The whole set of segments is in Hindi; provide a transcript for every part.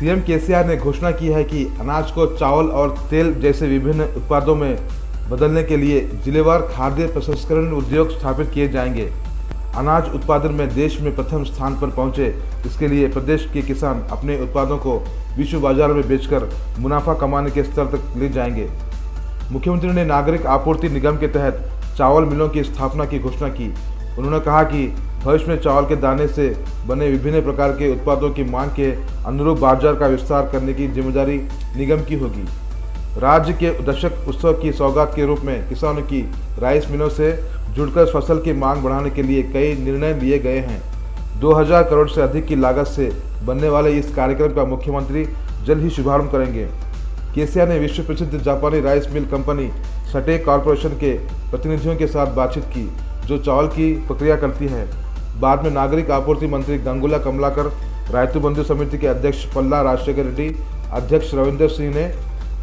सीएम केसीआर ने घोषणा की है कि अनाज को चावल और तेल जैसे विभिन्न उत्पादों में बदलने के लिए जिलेवार खाद्य प्रसंस्करण उद्योग स्थापित किए जाएंगे। अनाज उत्पादन में देश में प्रथम स्थान पर पहुंचे, इसके लिए प्रदेश के किसान अपने उत्पादों को विश्व बाजार में बेचकर मुनाफा कमाने के स्तर तक ले जाएंगे। मुख्यमंत्री ने नागरिक आपूर्ति निगम के तहत चावल मिलों की स्थापना की घोषणा की। उन्होंने कहा कि भविष्य में चावल के दाने से बने विभिन्न प्रकार के उत्पादों की मांग के अनुरूप बाजार का विस्तार करने की जिम्मेदारी निगम की होगी। राज्य के दशक उत्सव की सौगात के रूप में किसानों की राइस मिलों से जुड़कर फसल की मांग बढ़ाने के लिए कई निर्णय लिए गए हैं। 2000 करोड़ से अधिक की लागत से बनने वाले इस कार्यक्रम का मुख्यमंत्री जल्द ही शुभारंभ करेंगे। केसीआर ने विश्व प्रसिद्ध जापानी राइस मिल कंपनी सटे कॉरपोरेशन के प्रतिनिधियों के साथ बातचीत की, जो चावल की प्रक्रिया करती है। बाद में नागरिक आपूर्ति मंत्री गंगुला कमलाकर, रायतु बंधु समिति के अध्यक्ष पल्ला राजशेखर रेड्डी, अध्यक्ष रविंदर सिंह ने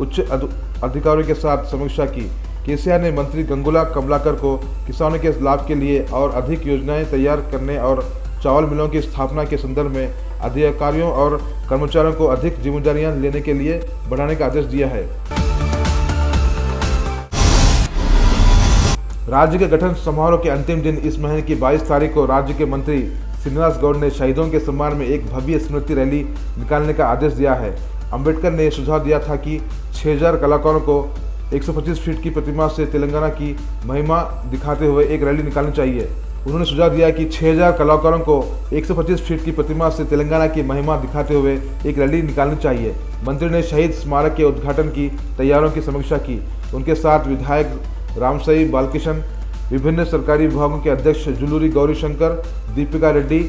उच्च अधिकारियों के साथ समीक्षा की। केसीआर ने मंत्री गंगुला कमलाकर को किसानों के लाभ के लिए और अधिक योजनाएं तैयार करने और चावल मिलों की स्थापना के संदर्भ में अधिकारियों और कर्मचारियों को अधिक जिम्मेदारियां लेने के लिए बढ़ाने का आदेश दिया है। राज्य के गठन समारोह के अंतिम दिन इस महीने की 22 तारीख को राज्य के मंत्री श्रीनिवास गौड़ ने शहीदों के सम्मान में एक भव्य स्मृति रैली निकालने का आदेश दिया है। अंबेडकर ने सुझाव दिया था कि 6000 कलाकारों को 125 फीट की प्रतिमा से तेलंगाना की महिमा दिखाते हुए एक रैली निकालनी चाहिए। उन्होंने सुझाव दिया कि 6000 कलाकारों को 125 फीट की प्रतिमा से तेलंगाना की महिमा दिखाते हुए एक रैली निकालनी चाहिए। मंत्री ने शहीद स्मारक के उद्घाटन की तैयारियों की समीक्षा की। उनके साथ विधायक रामसई बालकिशन, विभिन्न सरकारी विभागों के अध्यक्ष जुलूरी गौरीशंकर, दीपिका रेड्डी,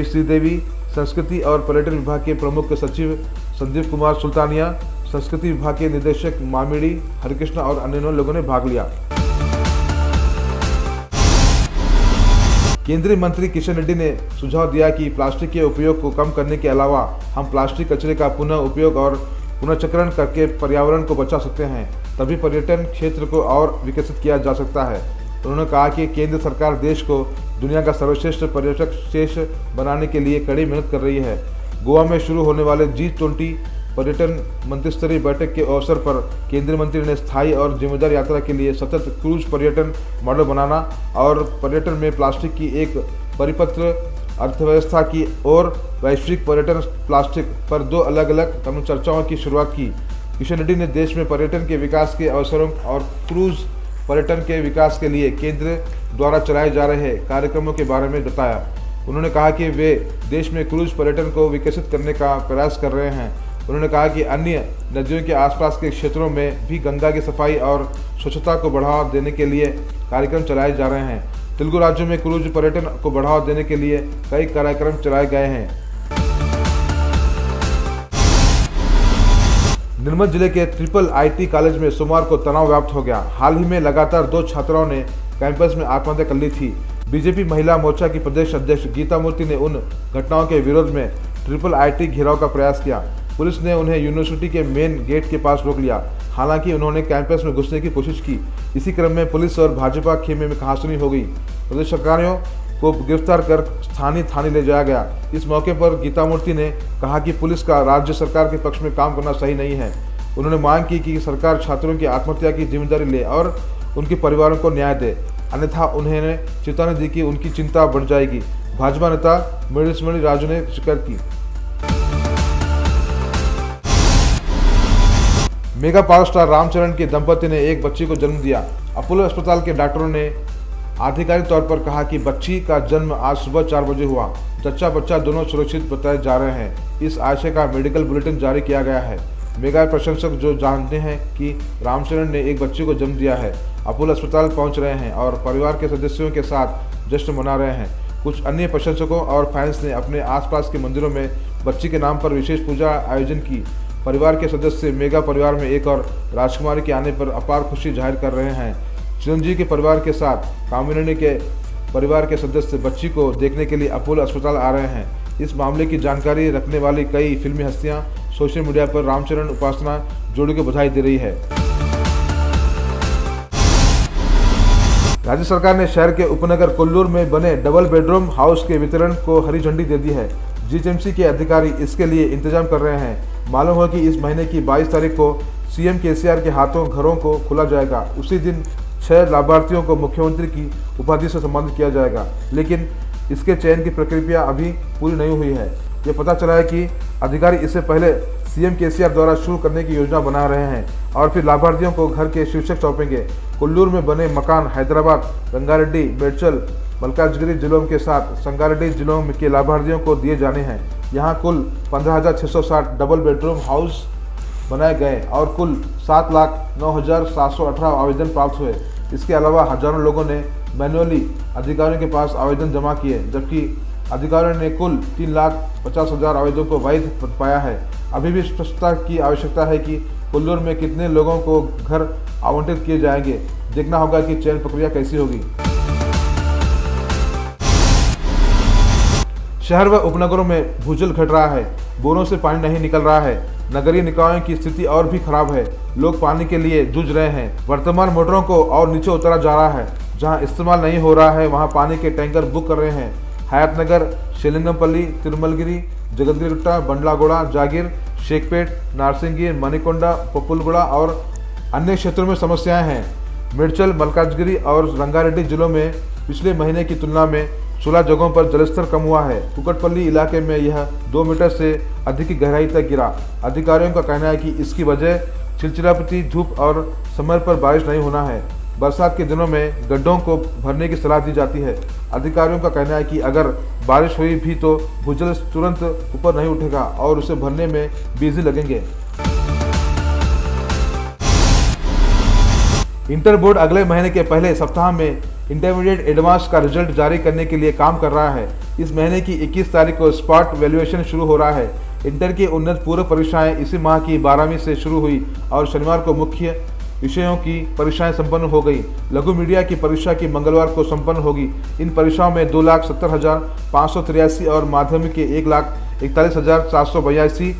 श्रीदेवी, संस्कृति और पर्यटन विभाग के प्रमुख सचिव संदीप कुमार सुल्तानिया, संस्कृति विभाग के निदेशक मामिड़ी हरिकृष्ण और अन्य लोगों ने भाग लिया। केंद्रीय मंत्री किशन रेड्डी ने सुझाव दिया कि प्लास्टिक के उपयोग को कम करने के अलावा हम प्लास्टिक कचरे का पुनः उपयोग और पुनर्चक्रण करके पर्यावरण को बचा सकते हैं, तभी पर्यटन क्षेत्र को और विकसित किया जा सकता है। उन्होंने कहा कि केंद्र सरकार देश को दुनिया का सर्वश्रेष्ठ पर्यटक देश बनाने के लिए कड़ी मेहनत कर रही है। गोवा में शुरू होने वाले G20 पर्यटन मंत्रिस्तरीय बैठक के अवसर पर केंद्रीय मंत्री ने स्थायी और जिम्मेदार यात्रा के लिए सतत क्रूज पर्यटन मॉडल बनाना और पर्यटन में प्लास्टिक की एक परिपत्र अर्थव्यवस्था की और वैश्विक पर्यटन प्लास्टिक पर 2 अलग अलग चर्चाओं की शुरुआत की। किशन रेड्डी ने देश में पर्यटन के विकास के अवसरों और क्रूज पर्यटन के विकास के लिए केंद्र द्वारा चलाए जा रहे कार्यक्रमों के बारे में बताया। उन्होंने कहा कि वे देश में क्रूज पर्यटन को विकसित करने का प्रयास कर रहे हैं। उन्होंने कहा कि अन्य नदियों के आसपास के क्षेत्रों में भी गंगा की सफाई और स्वच्छता को बढ़ावा देने के लिए कार्यक्रम चलाए जा रहे हैं। तेलुगु राज्यों में क्रूज पर्यटन को बढ़ावा देने के लिए कई कार्यक्रम चलाए गए हैं। निर्मल जिले के ट्रिपल IT कॉलेज में सोमवार को तनाव व्याप्त हो गया। हाल ही में लगातार 2 छात्राओं ने कैंपस में आत्महत्या कर ली थी। बीजेपी महिला मोर्चा की प्रदेश अध्यक्ष गीता मूर्ति ने उन घटनाओं के विरोध में ट्रिपल IT घेराव का प्रयास किया। पुलिस ने उन्हें यूनिवर्सिटी के मेन गेट के पास रोक लिया। हालांकि उन्होंने कैंपस में घुसने की कोशिश की। इसी क्रम में पुलिस और भाजपा खेमे में कहासुनी हो गई। प्रदर्शनकारियों को गिरफ्तार कर स्थानीय थाने ले जाया गया। इस मौके पर गीता मूर्ति ने कहा कि पुलिस का राज्य सरकार के पक्ष में काम करना सही नहीं है। उन्होंने मांग की कि सरकार छात्रों की आत्महत्या की जिम्मेदारी ले और उनके परिवारों को न्याय दे, अन्यथा उन्होंने चेतावनी दी कि उनकी चिंता बढ़ जाएगी। भाजपा नेता मणि राजू ने शिकायत की। मेगा पावर स्टार रामचरण के दंपति ने एक बच्ची को जन्म दिया। अपोलो अस्पताल के डॉक्टरों ने आधिकारिक तौर पर कहा कि बच्ची का जन्म आज सुबह 4 बजे हुआ। जच्चा बच्चा दोनों सुरक्षित बताए जा रहे हैं। इस आशय का मेडिकल बुलेटिन जारी किया गया है। मेगा प्रशंसक जो जानते हैं कि रामचरण ने एक बच्ची को जन्म दिया है, अपोलो अस्पताल पहुंच रहे हैं और परिवार के सदस्यों के साथ जश्न मना रहे हैं। कुछ अन्य प्रशंसकों और फैंस ने अपने आसपास के मंदिरों में बच्ची के नाम पर विशेष पूजा आयोजन की। परिवार के सदस्य मेगा परिवार में एक और राजकुमारी के आने पर अपार खुशी जाहिर कर रहे हैं। चिरंजीवी के परिवार के साथ कामिनी के परिवार के सदस्य बच्ची को देखने के लिए अपोलो अस्पताल आ रहे हैं। इस मामले की जानकारी रखने वाली कई फिल्मी हस्तियां सोशल मीडिया पर रामचरण उपासना जोड़ी को बधाई दे रही है। राज्य सरकार ने शहर के उपनगर कोल्लूर में बने डबल बेडरूम हाउस के वितरण को हरी झंडी दे दी है। जीएचएमसी के अधिकारी इसके लिए इंतजाम कर रहे हैं। मालूम हुआ कि इस महीने की 22 तारीख को सीएम केसीआर के हाथों घरों को खोला जाएगा। उसी दिन 6 लाभार्थियों को मुख्यमंत्री की उपाधि से सम्मानित किया जाएगा, लेकिन इसके चयन की प्रक्रिया अभी पूरी नहीं हुई है। ये पता चला है कि अधिकारी इससे पहले सीएम केसीआर द्वारा शुरू करने की योजना बना रहे हैं और फिर लाभार्थियों को घर के शीर्षक सौंपेंगे। कुल्लूर में बने मकान हैदराबाद, रंगारेड्डी, मेडचल, मल्काजगिरी जिलों के साथ संगारेड्डी जिलों के लाभार्थियों को दिए जाने हैं। यहाँ कुल 15,660 डबल बेडरूम हाउस बनाए गए और कुल 7,09,718 आवेदन प्राप्त हुए। इसके अलावा हजारों लोगों ने मैन्युअली अधिकारियों के पास आवेदन जमा किए, जबकि अधिकारियों ने कुल 3,50,000 आवेदनों को वैध पाया है। अभी भी स्पष्टता की आवश्यकता है कि कुल्लूर में कितने लोगों को घर आवंटित किए जाएंगे। देखना होगा कि चयन प्रक्रिया कैसी होगी। शहर व उपनगरों में भूजल घट रहा है, बोरों से पानी नहीं निकल रहा है। नगरीय निकायों की स्थिति और भी खराब है, लोग पानी के लिए जूझ रहे हैं। वर्तमान मोटरों को और नीचे उतारा जा रहा है, जहां इस्तेमाल नहीं हो रहा है वहां पानी के टैंकर बुक कर रहे हैं। हयातनगर, शेलिंगमपल्ली, तिरुमलगिरी, जगदगिरिगुट्टा, बंडलागोड़ा, जागीर, शेखपेट, नारसिंगी, मणिकोंडा, पपुलगुड़ा और अन्य क्षेत्रों में समस्याएं हैं। मेडचल, मल्काजगिरी और रंगारेड्डी जिलों में पिछले महीने की तुलना में 16 जगहों पर जलस्तर कम हुआ है। कुकटपल्ली इलाके में यह 2 मीटर से अधिक की गहराई तक गिरा। अधिकारियों का कहना है कि इसकी वजह चिलचिलाती धूप और समय पर बारिश नहीं होना है। बरसात के दिनों में गड्ढों को भरने की सलाह दी जाती है। अधिकारियों का कहना है कि अगर बारिश हुई भी तो भूजल तुरंत ऊपर नहीं उठेगा और उसे भरने में 20 दिन लगेंगे। इंटर बोर्ड अगले महीने के पहले सप्ताह में इंटरमीडिएट एडवांस का रिजल्ट जारी करने के लिए काम कर रहा है। इस महीने की 21 तारीख को स्पॉट वैल्यूएशन शुरू हो रहा है। इंटर की उन्नत पूर्व परीक्षाएं इसी माह की 12वीं से शुरू हुई और शनिवार को मुख्य विषयों की परीक्षाएं संपन्न हो गई। लघु मीडिया की परीक्षा की मंगलवार को संपन्न होगी। इन परीक्षाओं में 2,70,583 और माध्यमिक के 1,41,782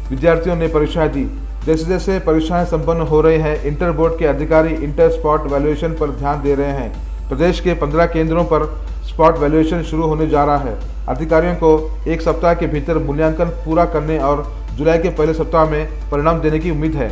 विद्यार्थियों ने परीक्षाएं दी। जैसे जैसे परीक्षाएं संपन्न हो रही हैं, इंटर बोर्ड के अधिकारी इंटर स्पॉट वैल्यूएशन पर ध्यान दे रहे हैं। प्रदेश के 15 केंद्रों पर स्पॉट वैल्यूएशन शुरू होने जा रहा है। अधिकारियों को 1 सप्ताह के भीतर मूल्यांकन पूरा करने और जुलाई के पहले सप्ताह में परिणाम देने की उम्मीद है।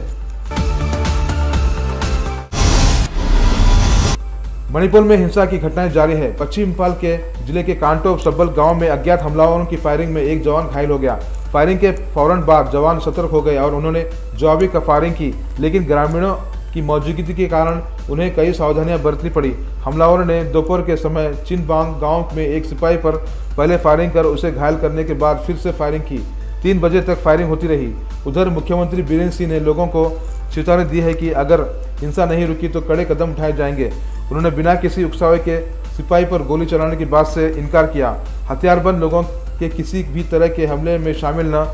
मणिपुर में हिंसा की घटनाएं जारी है। पश्चिम इम्फाल के जिले के कांटो सब्बल गांव में अज्ञात हमलावरों की फायरिंग में एक जवान घायल हो गया। फायरिंग के फौरन बाद जवान सतर्क हो गए और उन्होंने जवाबी फायरिंग की, लेकिन ग्रामीणों की मौजूदगी के कारण उन्हें कई सावधानियां बरतनी पड़ी। हमलावरों ने दोपहर के समय चिनबांग गांव में एक सिपाही पर पहले फायरिंग कर उसे घायल करने के बाद फिर से फायरिंग की। 3 बजे तक फायरिंग होती रही। उधर मुख्यमंत्री बीरेंद्र सिंह ने लोगों को चेतावनी दी है कि अगर हिंसा नहीं रुकी तो कड़े कदम उठाए जाएंगे। उन्होंने बिना किसी उकसावे के सिपाही पर गोली चलाने की बात से इनकार किया। हथियारबंद लोगों के किसी भी तरह के हमले में शामिल न,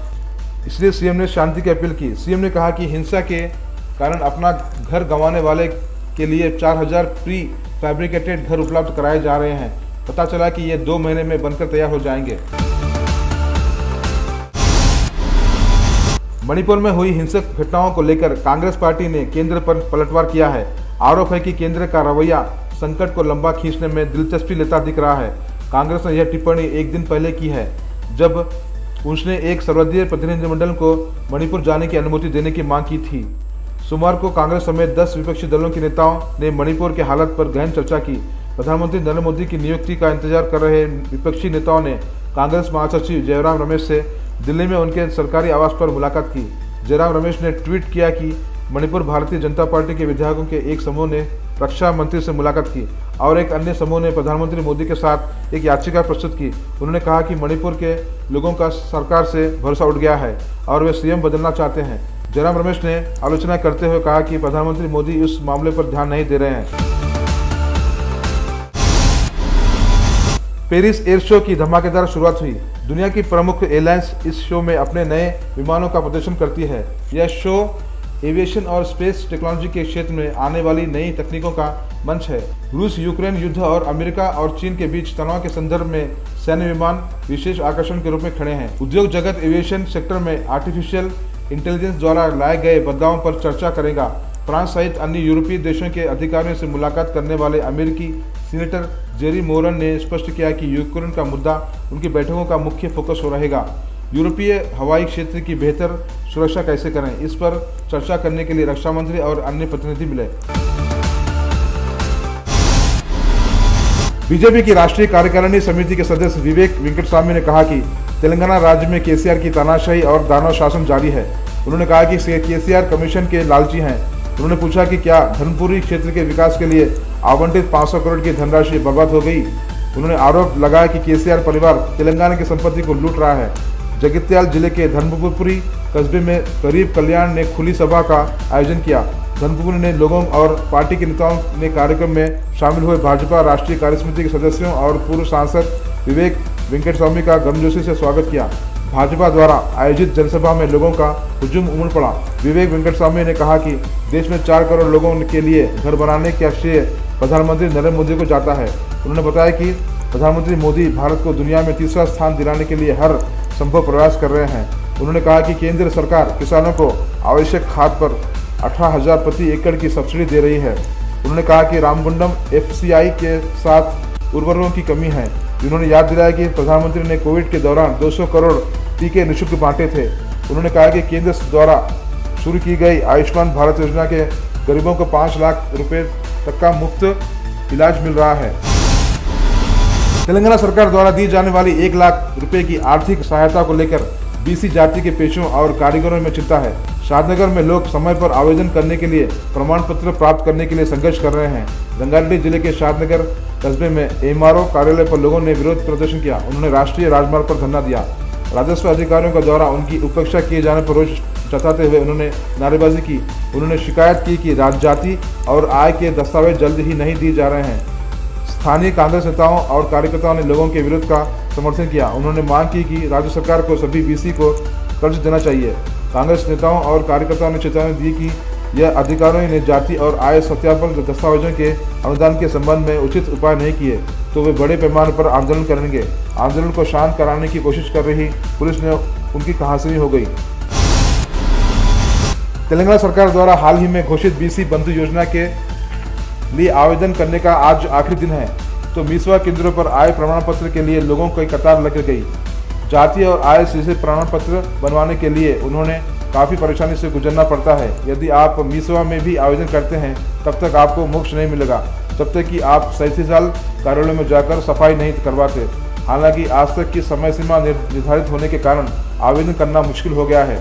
इसलिए सीएम ने शांति की अपील की। सीएम ने कहा कि हिंसा के कारण अपना घर गंवाने वाले के लिए 4,000 प्री फैब्रिकेटेड घर उपलब्ध कराए जा रहे हैं। पता चला कि ये 2 महीने में बनकर तैयार हो जाएंगे। मणिपुर में हुई हिंसक घटनाओं को लेकर कांग्रेस पार्टी ने केंद्र पर पलटवार किया है। आरोप है कि केंद्र का रवैया संकट को लंबा खींचने में दिलचस्पी लेता दिख रहा है। कांग्रेस ने यह टिप्पणी एक दिन पहले की है, जब उसने एक सर्वदलीय प्रतिनिधिमंडल को मणिपुर जाने की अनुमति देने की मांग की थी। सोमवार को कांग्रेस समेत 10 विपक्षी दलों के नेताओं ने मणिपुर के हालत पर गहन चर्चा की। प्रधानमंत्री नरेंद्र मोदी की नियुक्ति का इंतजार कर रहे विपक्षी नेताओं ने कांग्रेस महासचिव जयराम रमेश से दिल्ली में उनके सरकारी आवास पर मुलाकात की। जयराम रमेश ने ट्वीट किया कि मणिपुर भारतीय जनता पार्टी के विधायकों के एक समूह ने रक्षा मंत्री से मुलाकात की और एक अन्य समूह ने प्रधानमंत्री मोदी के साथ एक याचिका प्रस्तुत की। उन्होंने कहा कि मणिपुर के लोगों का सरकार से भरोसा उठ गया है और वे सीएम बदलना चाहते हैं। जयराम रमेश ने आलोचना करते हुए कहा कि प्रधानमंत्री मोदी इस मामले पर ध्यान नहीं दे रहे हैं। पेरिस एयर शो की धमाकेदार शुरुआत हुई। दुनिया की प्रमुख एयरलाइंस इस शो में अपने नए विमानों का प्रदर्शन करती है। यह शो एविएशन और स्पेस टेक्नोलॉजी के क्षेत्र में आने वाली नई तकनीकों का मंच है। रूस यूक्रेन युद्ध और अमेरिका और चीन के बीच तनाव के संदर्भ में सैन्य विमान विशेष आकर्षण के रूप में खड़े हैं। उद्योग जगत एविएशन सेक्टर में आर्टिफिशियल इंटेलिजेंस द्वारा लाए गए बदलावों पर चर्चा करेगा। फ्रांस सहित अन्य यूरोपीय देशों के अधिकारियों से मुलाकात करने वाले अमेरिकी सीनेटर जेरी मोरन ने स्पष्ट किया कि यूक्रेन का मुद्दा उनकी बैठकों का मुख्य फोकस हो रहेगा। यूरोपीय हवाई क्षेत्र की बेहतर सुरक्षा कैसे करें, इस पर चर्चा करने के लिए रक्षा मंत्री और अन्य प्रतिनिधि मिले। बीजेपी की राष्ट्रीय कार्यकारिणी समिति के सदस्य विवेक वेंकटस्वामी ने कहा कि तेलंगाना राज्य में केसीआर की तानाशाही और दानव शासन जारी है। उन्होंने कहा कि केसीआर कमीशन के लालची हैं। उन्होंने पूछा कि क्या धर्मपुरी क्षेत्र के विकास के लिए आवंटित 500 करोड़ की धनराशि बर्बाद हो गई। उन्होंने आरोप लगाया कि केसीआर परिवार तेलंगाना की संपत्ति को लूट रहा है। जगित्याल जिले के धर्मपुरी कस्बे में गरीब कल्याण ने खुली सभा का आयोजन किया। धर्मपुरी ने लोगों और पार्टी के नेताओं ने कार्यक्रम में शामिल हुए भाजपा राष्ट्रीय कार्यसमिति के सदस्यों और पूर्व सांसद विवेक वेंकटस्वामी का गर्मजोशी से स्वागत किया। भाजपा द्वारा आयोजित जनसभा में लोगों का हुजूम उमड़ पड़ा। विवेक वेंकटस्वामी ने कहा कि देश में 4 करोड़ लोगों के लिए घर बनाने का श्रेय प्रधानमंत्री नरेंद्र मोदी को जाता है। उन्होंने बताया कि प्रधानमंत्री मोदी भारत को दुनिया में तीसरा स्थान दिलाने के लिए हर संभव प्रयास कर रहे हैं। उन्होंने कहा कि केंद्र सरकार किसानों को आवश्यक खाद पर 18,000 प्रति एकड़ की सब्सिडी दे रही है। उन्होंने कहा कि रामगुंडम FCI के साथ उर्वरकों की कमी है। उन्होंने याद दिलाया कि प्रधानमंत्री ने कोविड के दौरान 200 करोड़ टीके निःशुल्क बांटे थे। उन्होंने कहा कि केंद्र द्वारा शुरू की गई आयुष्मान भारत योजना के गरीबों को 5 लाख रुपए तक का मुफ्त इलाज मिल रहा है। तेलंगाना सरकार द्वारा दी जाने वाली 1 लाख रुपए की आर्थिक सहायता को लेकर BC जाति के पेशों और कारीगरों में चिंता है। शादनगर में लोग समय पर आवेदन करने के लिए प्रमाण पत्र प्राप्त करने के लिए संघर्ष कर रहे हैं। रंगारेड्डी जिले के शादनगर कस्बे में MRO कार्यालय पर लोगों ने विरोध प्रदर्शन किया। उन्होंने राष्ट्रीय राजमार्ग पर धरना दिया। राजस्व अधिकारियों के द्वारा उनकी उपेक्षा किए जाने पर रोष जताते हुए उन्होंने नारेबाजी की। उन्होंने शिकायत की कि जाति और आय के दस्तावेज जल्द ही नहीं दिए जा रहे हैं। स्थानीय कांग्रेस नेताओं और कार्यकर्ताओं ने लोगों के विरोध का समर्थन किया। उन्होंने मांग की कि राज्य सरकार को सभी BC को कर्ज देना चाहिए। कांग्रेस नेताओं और कार्यकर्ताओं ने चेतावनी दी कि यह अधिकारियों ने जाति और आय सत्यापन दस्तावेजों के अनुदान के संबंध में उचित उपाय नहीं किए तो वे बड़े पैमाने पर आंदोलन करेंगे। आंदोलन को शांत कराने की कोशिश कर रही पुलिस ने उनकी कहासुनी हो गई। तेलंगाना सरकार द्वारा हाल ही में घोषित BC बंधु योजना के लिए आवेदन करने का आज आखिरी दिन है, तो मीसवा केंद्रों पर आय प्रमाण पत्र के लिए लोगों की कतार लग गई। जाति और आय से प्रमाण पत्र बनवाने के लिए उन्होंने काफ़ी परेशानी से गुजरना पड़ता है। यदि आप मीसवा में भी आवेदन करते हैं तब तक आपको मोक्ष नहीं मिलेगा जब तक कि आप 37 साल कार्यालय में जाकर सफाई नहीं करवाते। हालांकि आज तक की समय सीमा निर्धारित होने के कारण आवेदन करना मुश्किल हो गया है।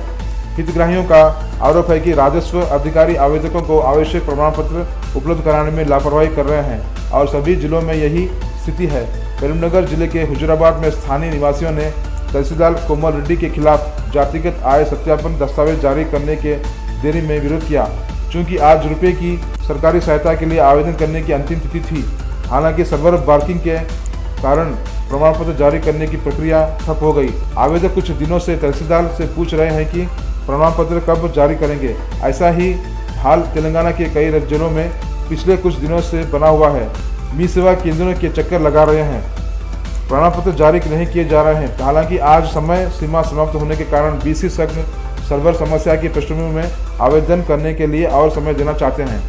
हितग्राहियों का आरोप है कि राजस्व अधिकारी आवेदकों को आवश्यक प्रमाण पत्र उपलब्ध कराने में लापरवाही कर रहे हैं और सभी जिलों में यही स्थिति है। करीमनगर जिले के हुजूराबाद में स्थानीय निवासियों ने तहसीलदार कोमल रेड्डी के खिलाफ जातिगत आय सत्यापन दस्तावेज जारी करने के देरी में विरोध किया, चूँकि आज रुपये की सरकारी सहायता के लिए आवेदन करने की अंतिम तिथि थी। हालांकि सर्वर बार्किंग के कारण प्रमाण पत्र जारी करने की प्रक्रिया ठप हो गई। आवेदक कुछ दिनों से तहसीलदार से पूछ रहे हैं कि प्रमाण पत्र कब जारी करेंगे। ऐसा ही हाल तेलंगाना के कई जिलों में पिछले कुछ दिनों से बना हुआ है। मी सेवा केंद्रों के चक्कर लगा रहे हैं, प्रमाण पत्र जारी नहीं किए जा रहे हैं। हालांकि आज समय सीमा समाप्त होने के कारण BC संघ सर्वर समस्या की पृष्ठभूमि में आवेदन करने के लिए और समय देना चाहते हैं।